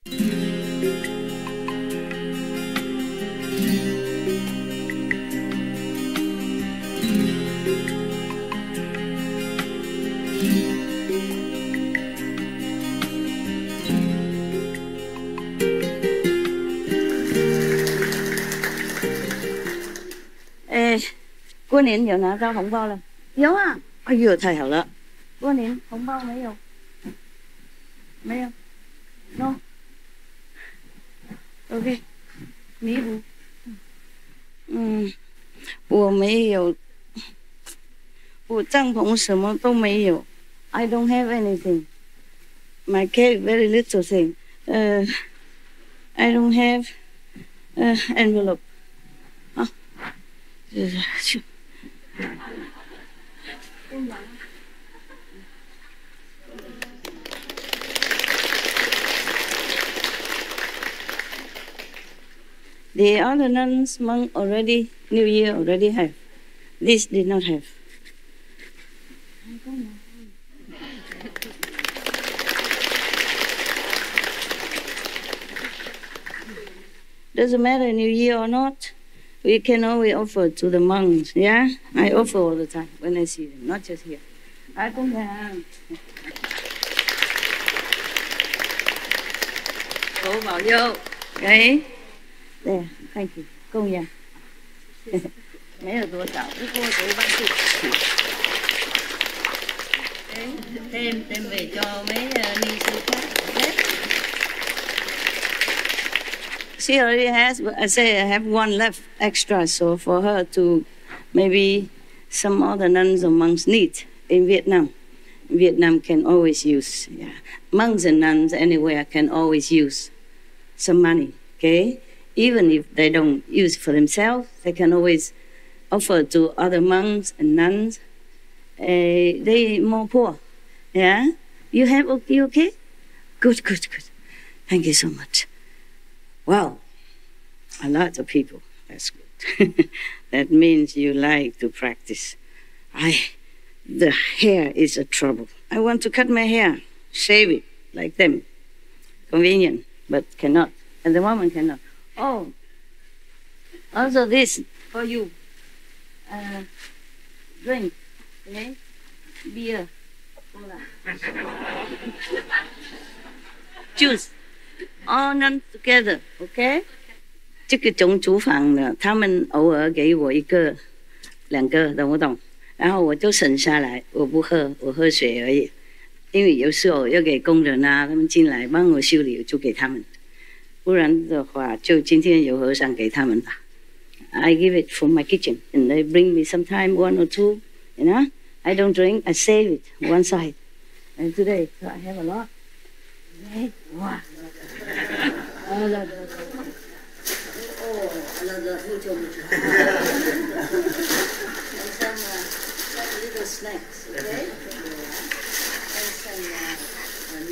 过年有拿到红包了？有啊！哎呦，太好了！过年红包没有？没有 ？No。OK， 弥补。我没有，我帐篷什么都没有。I don't have anything. My cake very little thing. I don't have envelope. 啊，去。The other nuns, monk already, New Year already have. This did not have. Doesn't matter New Year or not. We can always offer to the monks, yeah? I offer all the time when I see them, not just here. I don't have. Tổ bảo vô. Okay. There, thank you. Công nhà. Mấy là tôi tạo cái cô tôi bán thịt. Thêm về cho mấy ni sư khác. She already has, but I say I have one left extra, so for her to maybe some other nuns or monks need in Vietnam. Vietnam can always use, yeah. Monks and nuns anywhere can always use some money, okay? Even if they don't use it for themselves, they can always offer to other monks and nuns. They more poor, yeah? You okay? Good. Thank you so much. Wow, a lot of people. That's good. That means you like to practice. The hair is a trouble. I want to cut my hair, shave it like them. Convenient, but cannot. At the moment, cannot. Oh, also this for you. Drink, okay? Beer, cola, juice. All none together, okay? 这个种厨房呢，他们偶尔给我1个、2个，懂不懂？然后我就省下来，我不喝，我喝水而已。因为有时候要给工人啊，他们进来帮我修理，就给他们。不然的话，就今天有和尚给他们吧。I give it from my kitchen, and they bring me sometime 1 or 2. You know, I don't drink, I save it one side. And today, so I have a lot. Okay? Wow. Some little snacks, okay? And some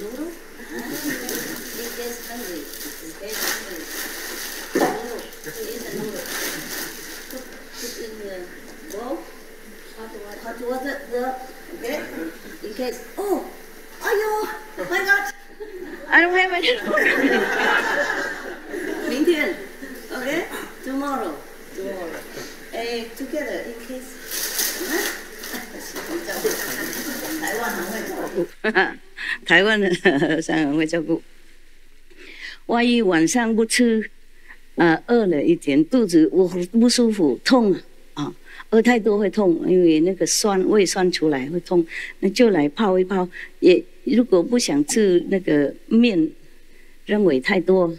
noodle. He gets hungry. Noodle. He eats the noodle. Put in the bowl. Hot water. Okay? In case. Oh, my God. I don't have any. 明天 okay? Tomorrow. Together in case. 台湾很会照顾，台湾的和尚很会照顾。万一晚上不吃，饿了一点，肚子不舒服，痛啊，饿太多会痛，因为那个胃酸出来会痛，那就来泡一泡。也如果不想吃那个面，认为太多，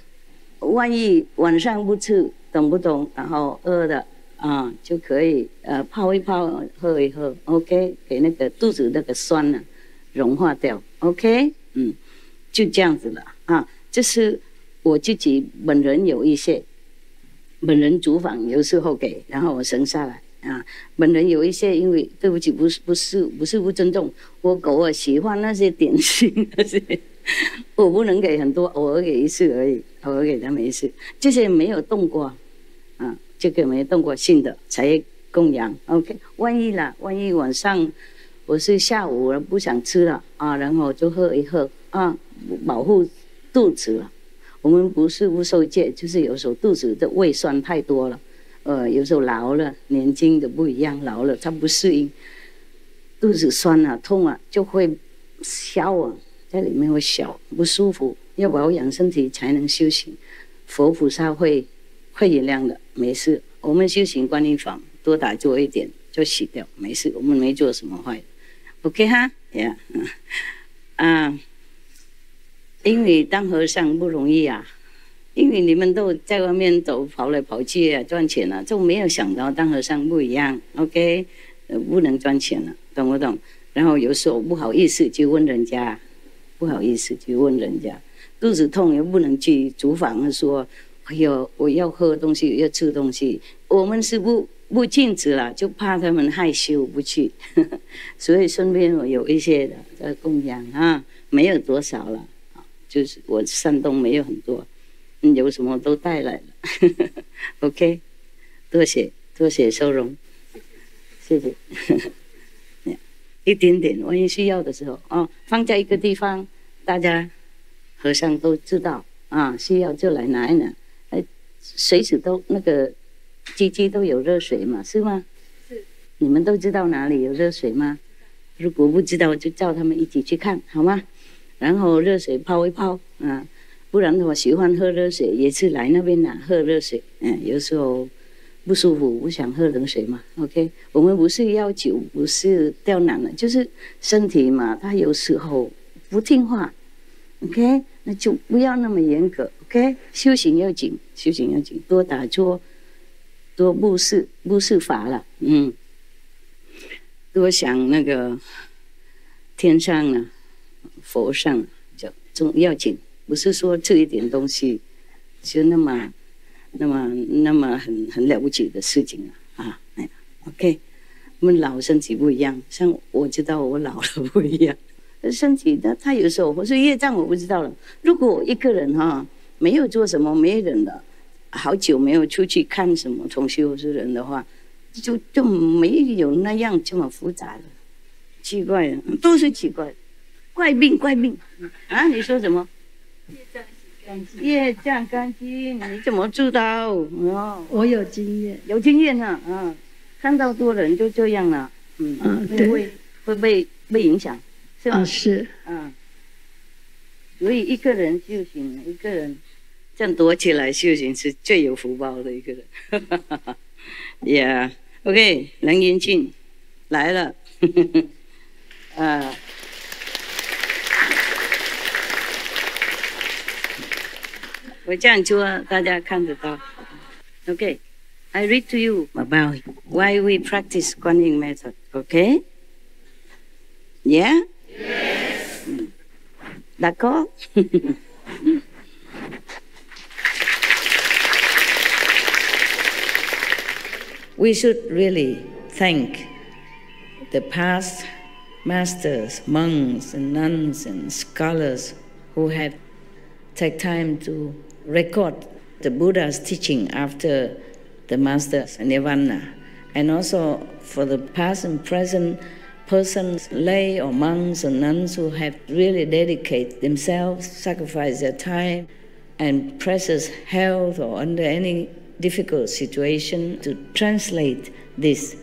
万一晚上不吃，懂不懂？然后饿了。就可以泡一泡，喝一喝 ，OK， 给那个肚子那个酸呢融化掉 ，OK， 就这样子了啊。这是我自己本人有一些，本人厨房有时候给，然后我省下来啊。本人有一些，因为对不起，不是不尊重，我偶尔喜欢那些点心那些，我不能给很多，偶尔给一次而已，偶尔给他们一次，这些没有动过啊。这个没动过性的才供养 ，OK。万一晚上我是下午了不想吃了啊，然后就喝一喝啊，保护肚子了。我们不是无受戒，就是有时候肚子的胃酸太多了，有时候老了，年轻的不一样，老了他不适应，肚子酸啊、痛啊，就会消啊，在里面会消，不舒服。要保养身体才能修行，佛菩萨会原谅的，没事。我们修行观音法，多打坐一点就洗掉，没事，我们没做什么坏的。OK 哈呀，因为当和尚不容易啊，因为你们都在外面走跑来跑去啊，赚钱了，就没有想到当和尚不一样。OK，不能赚钱了，懂不懂？然后有时候不好意思就问人家，肚子痛又不能去厨房说，哎呦，我要喝东西，要吃东西，我们是不禁止了，就怕他们害羞不去，所以身边我有一些的在供养啊，没有多少了，就是我山东没有很多，有什么都带来了，OK， 多谢收容，谢谢，一点点，万一需要的时候放在一个地方，大家和尚都知道啊，需要就来拿一拿，随时都那个。机都有热水嘛，是吗？是。你们都知道哪里有热水吗？如果不知道，就叫他们一起去看，好吗？然后热水泡一泡啊，不然的话喜欢喝热水也是来那边拿喝热水。有时候不舒服不想喝冷水嘛。OK， 我们不是要求，不是刁难了，就是身体嘛，他有时候不听话。OK， 那就不要那么严格。OK， 修行要紧，多打坐。多布施法了，多想那个天上啊，佛上就重要紧，不是说这一点东西就那么很了不起的事情啊，OK， 我们老身体不一样，像我知道我老了不一样，身体他有时候我说业障我不知道了，如果我一个人没有做什么，没人的。好久没有出去看什么同修之人的话，就没有那样这么复杂的，奇怪的，都是奇怪的，怪病啊！你说什么？业障干净，你怎么知道？我有经验，啊，看到多人就这样了，对，会被影响，是吗？是，所以一个人修行，一个人。这样躲起来修行是最有福报的一个人，OK， 梁延庆来了，我这样做大家看得到。OK， I read to you about why we practice Guanyin method. OK? Yeah? Yes. D'accord? We should really thank the past masters, monks and nuns and scholars who have taken time to record the Buddha's teaching after the master's nirvana, and also for the past and present persons, lay or monks or nuns who have really dedicated themselves, sacrificed their time and precious health or under any difficult situation to translate this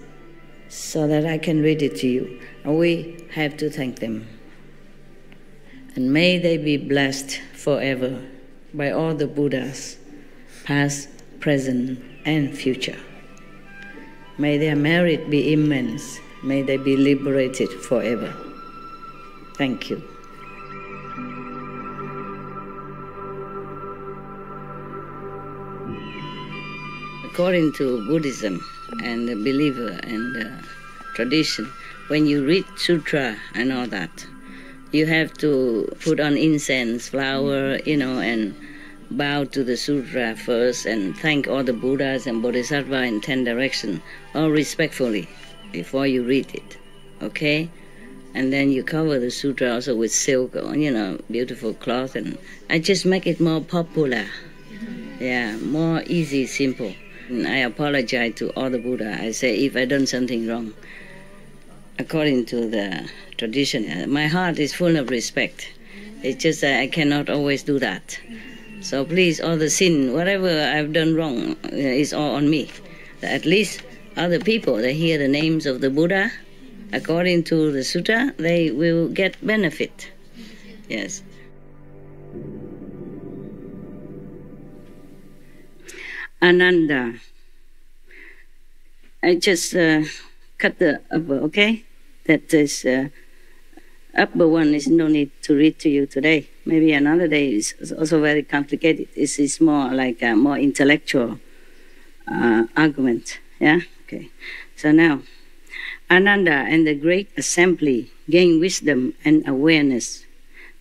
so that I can read it to you. And we have to thank them. And may they be blessed forever by all the Buddhas, past, present, and future. May their merit be immense. May they be liberated forever. Thank you. According to Buddhism and the believer and tradition, when you read sutra and all that, you have to put on incense, flower, and bow to the sutra first and thank all the Buddhas and Bodhisattvas in 10 directions, all respectfully, before you read it, okay? And then you cover the sutra also with silk, beautiful cloth, and I just make it more popular. Yeah, more easy, simple. And I apologize to all the Buddha. I say if I done something wrong, according to the tradition, my heart is full of respect. It's just that I cannot always do that. So please, all the sin, whatever I've done wrong, is all on me. At least other people that hear the names of the Buddha, according to the sutta, they will get benefit. Yes. Ananda. I just cut the upper, okay? That is upper one is no need to read to you today. Maybe another day is also very complicated. This is more like a more intellectual argument. Yeah? Okay. So now, Ananda and the great assembly gained wisdom and awareness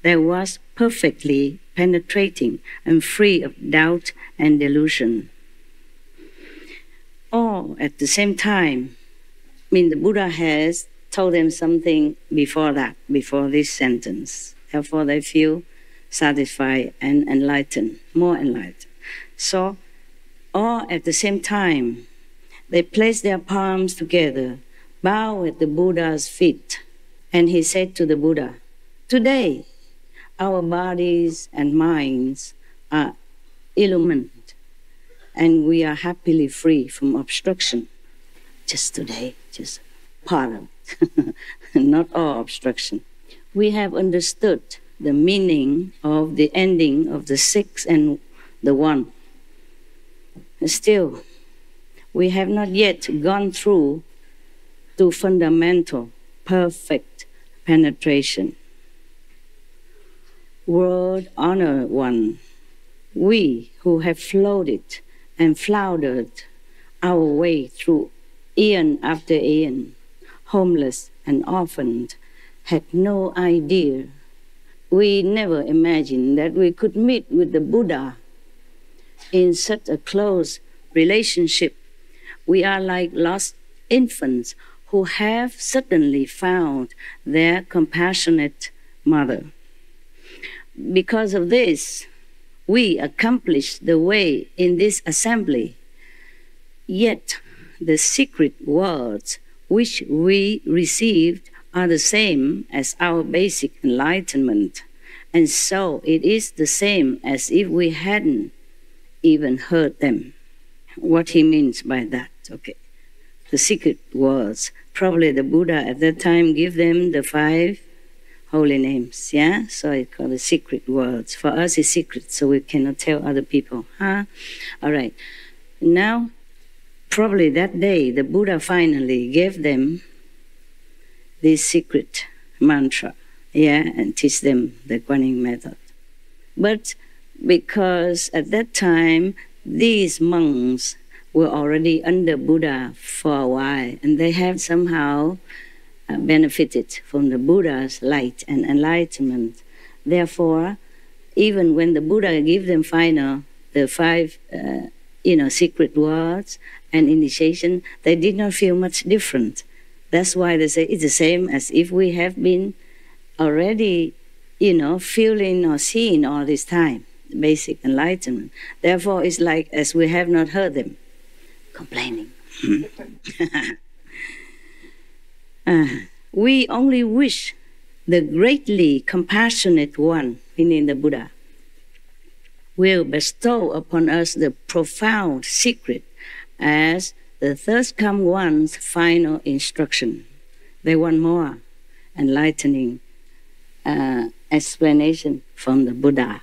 that was perfectly penetrating and free of doubt and delusion. All at the same time. I mean, the Buddha has told them something before that, before this sentence. Therefore, they feel satisfied and enlightened, more enlightened. So, all at the same time, they place their palms together, bow at the Buddha's feet, and he said to the Buddha, "Today, our bodies and minds are illumined, and we are happily free from obstruction." Just today, just part of it, not all obstruction. We have understood the meaning of the ending of the six and the one. Still, we have not yet gone through to fundamental, perfect penetration. World Honored One, we who have floated and floundered our way through eon after eon, homeless and orphaned, had no idea. We never imagined that we could meet with the Buddha in such a close relationship. We are like lost infants who have suddenly found their compassionate mother. Because of this, we accomplished the way in this assembly. Yet the secret words which we received are the same as our basic enlightenment, and so it is the same as if we hadn't even heard them. What he means by that, okay. The secret words, probably the Buddha at that time gave them the 5 holy names, yeah? So it's called the secret words. For us it's secret, so we cannot tell other people, huh? All right. Now, probably that day, the Buddha finally gave them this secret mantra, yeah, and teach them the Guanyin method. But because at that time, these monks were already under Buddha for a while, and they have somehow benefited from the Buddha's light and enlightenment. Therefore, even when the Buddha gave them the 5 secret words and initiation, they did not feel much different. That's why they say it's the same as if we have been already, feeling or seeing all this time, basic enlightenment. Therefore, it's like as we have not heard them, complaining. We only wish the greatly compassionate one, meaning the Buddha, will bestow upon us the profound secret as the third-come one's final instruction. They want more enlightening explanation from the Buddha.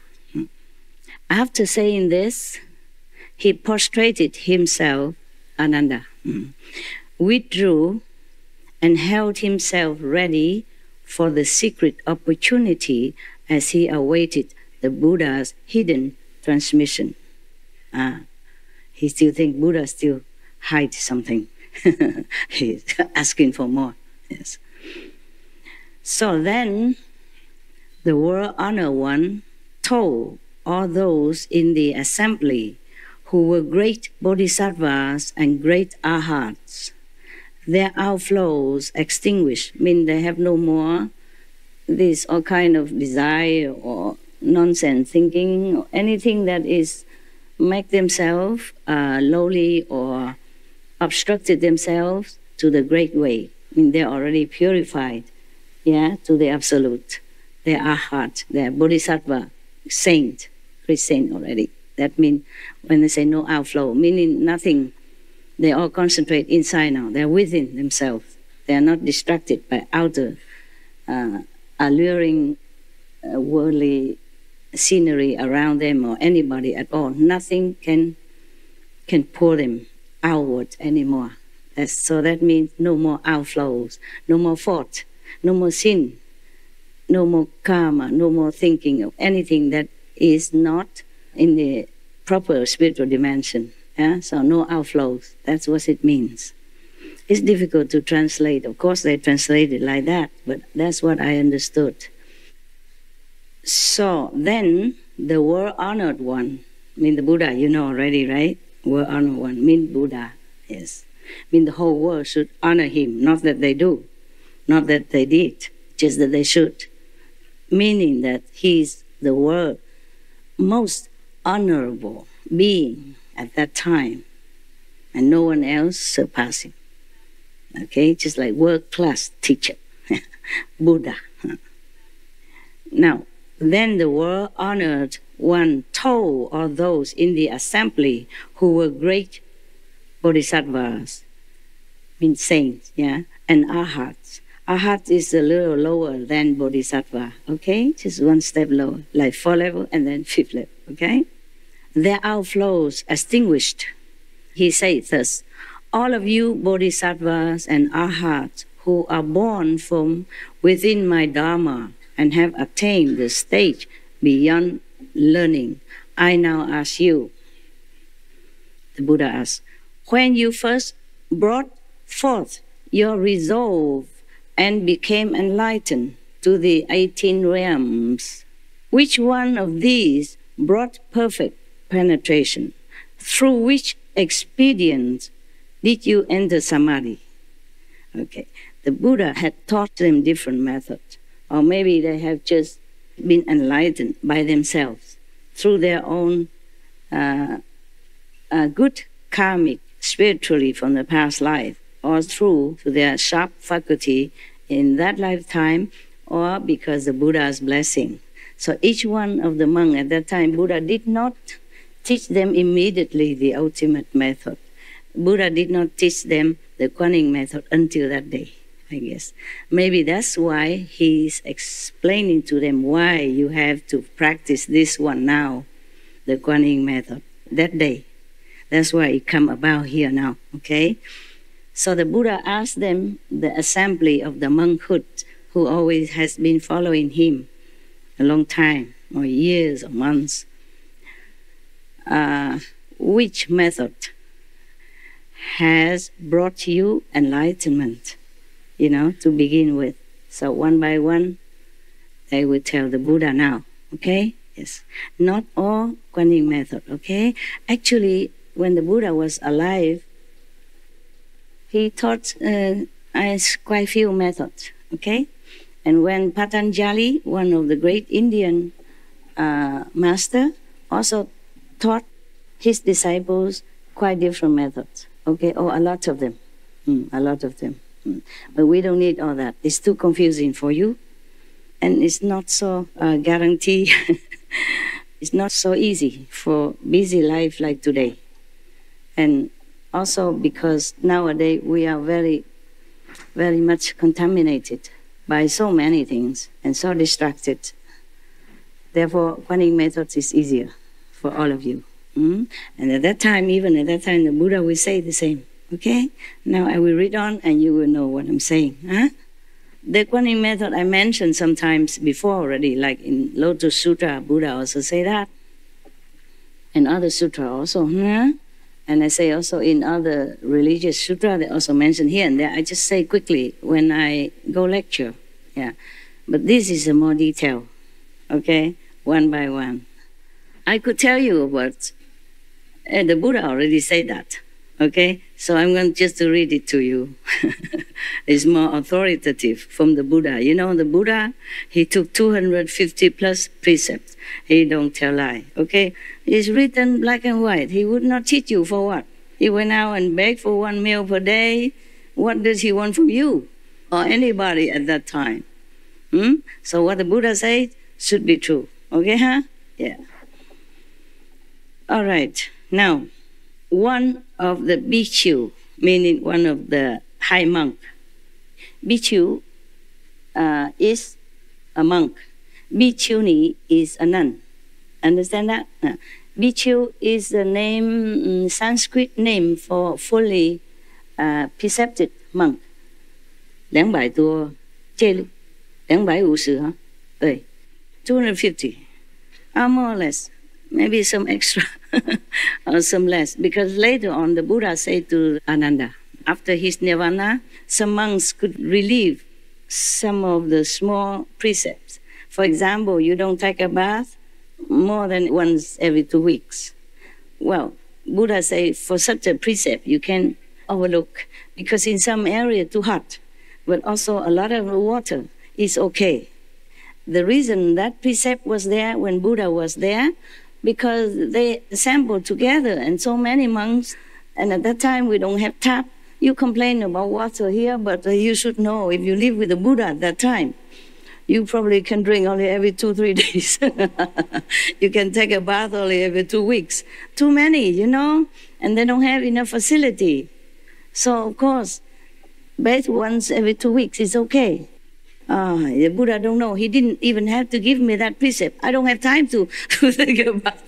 After saying this, he prostrated himself, Ananda, withdrew and held himself ready for the secret opportunity as he awaited the Buddha's hidden transmission. He still thinks Buddha still hides something. He's asking for more. Yes. So then, the World Honored One told all those in the assembly who were great bodhisattvas and great arhats, their outflows extinguished, mean they have no more this all kind of desire or nonsense thinking or anything that is make themselves lowly or obstructed themselves to the great way. I mean, they're already purified, yeah, to the absolute. They are arhat, they are bodhisattva, saint, present already. That means when they say no outflow, meaning nothing, they all concentrate inside now. They're within themselves. They are not distracted by outer alluring worldly scenery around them or anybody at all. Nothing can pull them outward anymore. So that means no more outflows, no more fault, no more sin, no more karma, no more thinking of anything that is not in the proper spiritual dimension. Yeah? So no outflows. That's what it means. It's difficult to translate. Of course, they translate it like that, but that's what I understood. So then, the world-honored one, the Buddha, you know already, right? World-honored one, mean Buddha, yes. The whole world should honor him, not that they do, not that they did, just that they should. Meaning that he's the world most honorable being at that time, and no one else surpassing. Okay, just like world-class teacher, Buddha. Now, then the world-honored one told all those in the assembly who were great bodhisattvas, means saints, yeah, and arhats. Arhat is a little lower than bodhisattva, okay? Just one step lower, like 4 level and then 5th level, okay? Their outflows extinguished. He said thus, all of you bodhisattvas and arhats who are born from within my Dharma and have attained the stage beyond learning, I now ask you, the Buddha asked, when you first brought forth your resolve and became enlightened to the 18 realms, which one of these brought perfect penetration? Through which expedient did you enter samadhi? Okay, the Buddha had taught them different methods, or maybe they have just been enlightened by themselves through their own good karmic spiritually from the past life, or through their sharp faculty in that lifetime, or because the Buddha's blessing. So each one of the monks at that time, Buddha did not teach them immediately the ultimate method. Buddha did not teach them the Kuan method until that day, I guess. Maybe that's why he's explaining to them why you have to practice this one now, the Kuan method, that day. That's why it come about here now, okay? So the Buddha asked them, the assembly of the monkhood, who always has been following him a long time, or years or months, which method has brought you enlightenment, to begin with. So one by one, they will tell the Buddha now, okay? Yes. Not all Kuan method, okay? Actually, when the Buddha was alive, he taught quite few methods, okay? And when Patanjali, one of the great Indian master, also taught his disciples quite different methods, okay? Or a lot of them, a lot of them. But we don't need all that. It's too confusing for you, and it's not so guaranteed. It's not so easy for busy life like today. And also because nowadays we are very, very much contaminated by so many things and so distracted. Therefore, Kuan methods is easier for all of you. And at that time, even at that time, the Buddha will say the same. Okay? Now I will read on and you will know what I'm saying. Huh? The Kuan method I mentioned sometimes before already, like in Lotus Sutra, Buddha also say that. And other sutra also. And I say also in other religious sutra, they also mention here and there. I just say quickly when I go lecture. Yeah. But this is a more detail. Okay? One by one. I could tell you about, the Buddha already said that. Okay? So I'm going just to read it to you. It's more authoritative from the Buddha. The Buddha, he took 250 plus precepts. He don't tell lie. Okay? It's written black and white. He would not teach you for what? He went out and begged for 1 meal per day. What does he want from you? Or anybody at that time? So what the Buddha said should be true. Okay, huh? Yeah. All right. Now, one of the bhikkhu, meaning one of the high monk. Bhikkhu is a monk. Bhikkhuni is a nun. Understand that? Bhikkhu is the name, Sanskrit name for fully precepted monk. 200多戒律，250哈，对，250, more or less, maybe some extra or some less, because later on the Buddha said to Ananda, after his nirvana, some monks could relieve some of the small precepts. For example, you don't take a bath more than once every 2 weeks. Well, Buddha said for such a precept you can overlook, because in some area too hot, but also a lot of water is okay. The reason that precept was there when Buddha was there, because they assembled together and so many monks, and at that time we don't have tap. You complain about water here, but you should know, if you live with the Buddha at that time, you probably can drink only every 2-3 days. You can take a bath only every 2 weeks. Too many, you know, and they don't have enough facility. So, of course, bath once every 2 weeks is okay. The Buddha don't know. He didn't even have to give me that precept. I don't have time to take a bath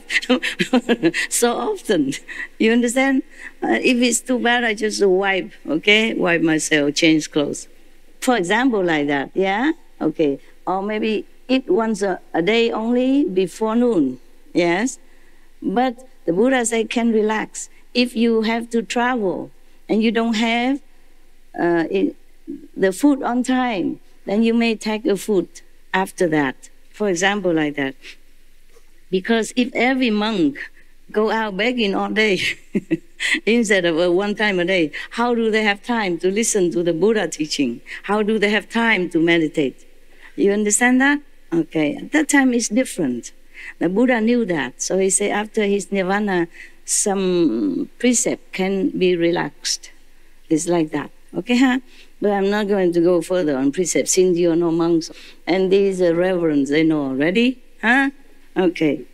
so often. You understand? If it's too bad, I just wipe, okay? Wipe myself, change clothes. For example, like that, yeah? Okay. Or maybe eat once a day only before noon, yes? But the Buddha said can relax. If you have to travel and you don't have the food on time, then you may take a food after that. For example, like that. Because if every monk go out begging all day instead of one time a day, how do they have time to listen to the Buddha teaching? How do they have time to meditate? You understand that? Okay. At that time it's different. The Buddha knew that. So he said after his nirvana, some precept can be relaxed. It's like that. Okay, huh? But I'm not going to go further on precepts since you're no monks. And these reverends, they know already. Huh? Okay.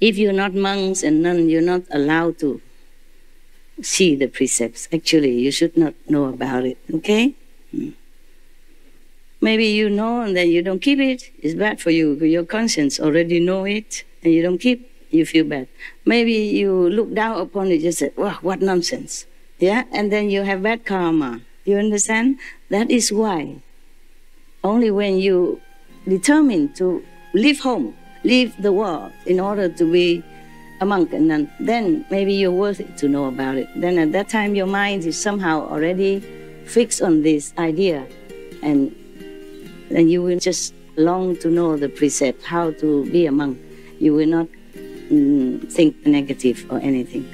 If you're not monks and nuns, you're not allowed to see the precepts. Actually, you should not know about it. Okay? Maybe you know and then you don't keep it. It's bad for you. Your conscience already know it and you don't keep, you feel bad. Maybe you look down upon it, just say, wow, what nonsense. Yeah? And then you have bad karma. You understand? That is why only when you determine to leave home, leave the world in order to be a monk and nun, then maybe you're worthy to know about it. Then at that time your mind is somehow already fixed on this idea, and then you will just long to know the precept, how to be a monk. You will not think negative or anything.